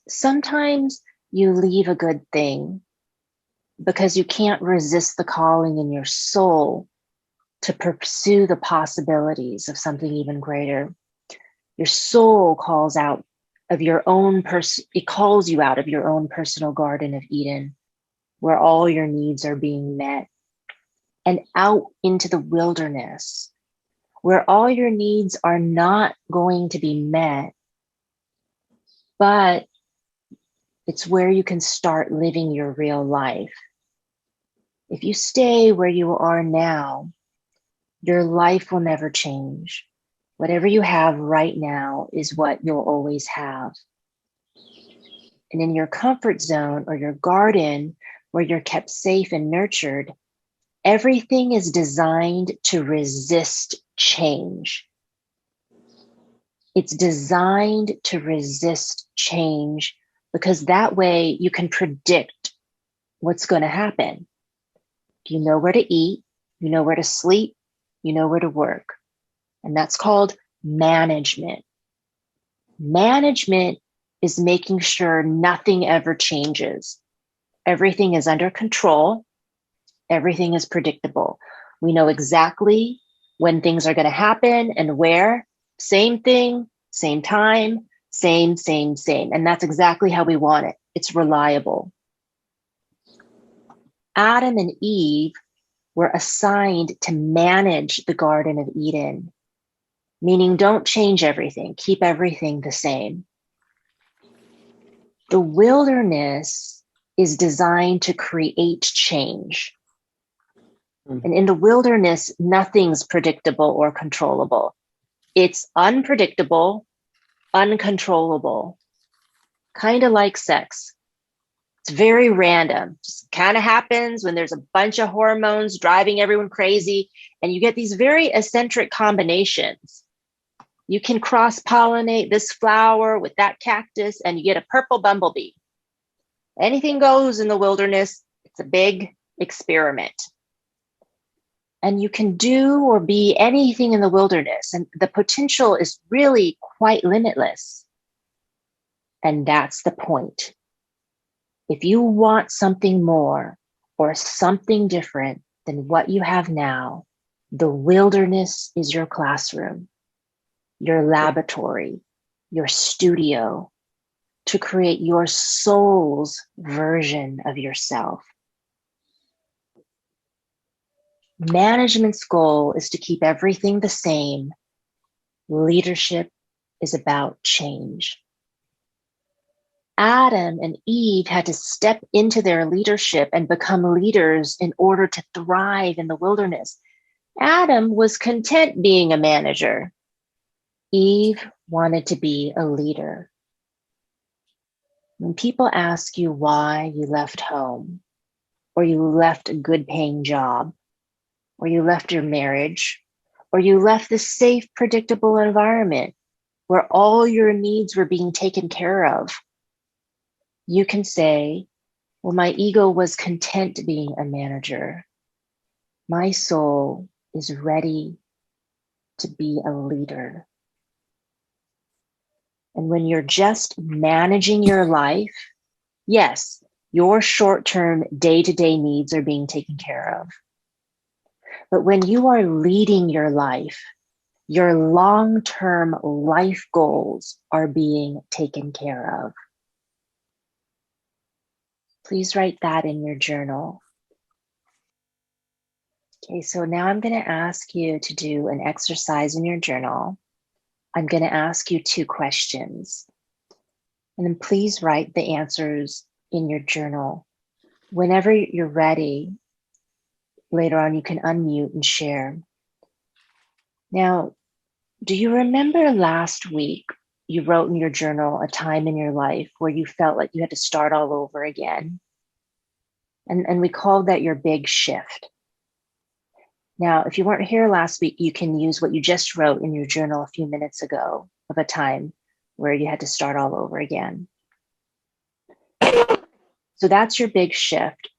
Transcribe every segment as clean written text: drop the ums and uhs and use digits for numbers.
Sometimes you leave a good thing because you can't resist the calling in your soul to pursue the possibilities of something even greater. Your soul calls out of your own it calls you out of your own personal Garden of Eden, where all your needs are being met, and out into the wilderness, where all your needs are not going to be met, but it's where you can start living your real life. If you stay where you are now, your life will never change. Whatever you have right now is what you'll always have. And in your comfort zone or your garden, where you're kept safe and nurtured, everything is designed to resist change. It's designed to resist change because that way you can predict what's going to happen. You know where to eat, you know where to sleep, you know where to work. And that's called management. Management is making sure nothing ever changes. Everything is under control. Everything is predictable. We know exactly when things are going to happen and where. Same thing, same time, same. And that's exactly how we want it. It's reliable. Adam and Eve were assigned to manage the Garden of Eden, meaning don't change everything, keep everything the same. The wilderness is designed to create change. And in the wilderness, nothing's predictable or controllable. It's unpredictable, uncontrollable, kind of like sex. It's very random. Just kind of happens when there's a bunch of hormones driving everyone crazy, and you get these very eccentric combinations. You can cross-pollinate this flower with that cactus, and you get a purple bumblebee. Anything goes in the wilderness. It's a big experiment. And you can do or be anything in the wilderness, and the potential is really quite limitless. And that's the point. If you want something more or something different than what you have now, the wilderness is your classroom, your laboratory, your studio to create your soul's version of yourself. Management's goal is to keep everything the same. Leadership is about change. Adam and Eve had to step into their leadership and become leaders in order to thrive in the wilderness. Adam was content being a manager. Eve wanted to be a leader. When people ask you why you left home, or you left a good paying job, or you left your marriage, or you left the safe, predictable environment where all your needs were being taken care of, you can say, well, my ego was content being a manager. My soul is ready to be a leader. And when you're just managing your life, yes, your short-term, day-to-day needs are being taken care of. But when you are leading your life, your long-term life goals are being taken care of. Please write that in your journal. Okay, so now I'm going to ask you to do an exercise in your journal. I'm going to ask you 2 questions. And then please write the answers in your journal. Whenever you're ready, later on, you can unmute and share. Now, do you remember last week you wrote in your journal a time in your life where you felt like you had to start all over again? And we called that your big shift. Now, if you weren't here last week, you can use what you just wrote in your journal a few minutes ago of a time where you had to start all over again. So that's your big shift.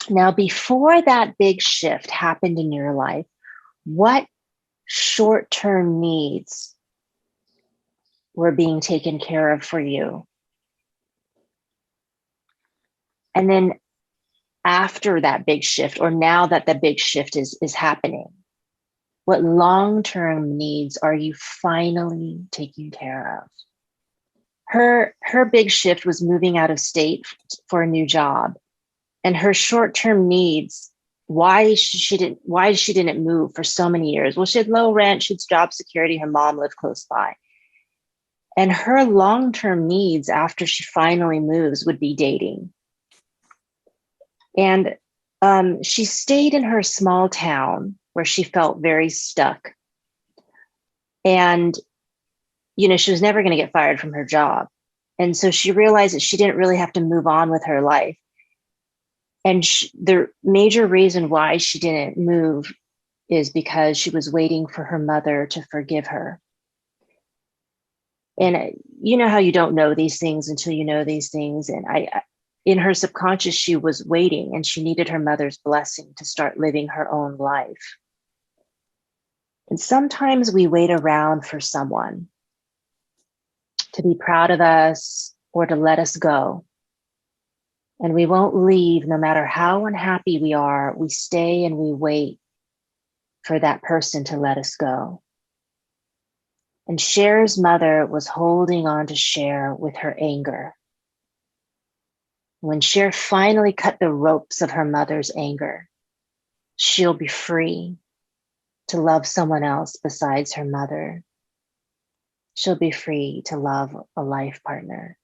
Now, before that big shift happened in your life, what short-term needs were being taken care of for you? And then after that big shift, or now that the big shift is happening, what long-term needs are you finally taking care of? Her big shift was moving out of state for a new job, and her short-term needs, why she didn't move for so many years. Well, she had low rent, she had job security, her mom lived close by. And her long-term needs after she finally moves would be dating. And she stayed in her small town where she felt very stuck. And, you know, she was never going to get fired from her job. And so she realized that she didn't really have to move on with her life. And the major reason why she didn't move is because she was waiting for her mother to forgive her. And you know how you don't know these things until you know these things. And in her subconscious, she was waiting, and she needed her mother's blessing to start living her own life. And sometimes we wait around for someone to be proud of us or to let us go. And we won't leave no matter how unhappy we are. We stay and we wait for that person to let us go. And Cher's mother was holding on to Cher with her anger. When Cher finally cut the ropes of her mother's anger, she'll be free to love someone else besides her mother. She'll be free to love a life partner.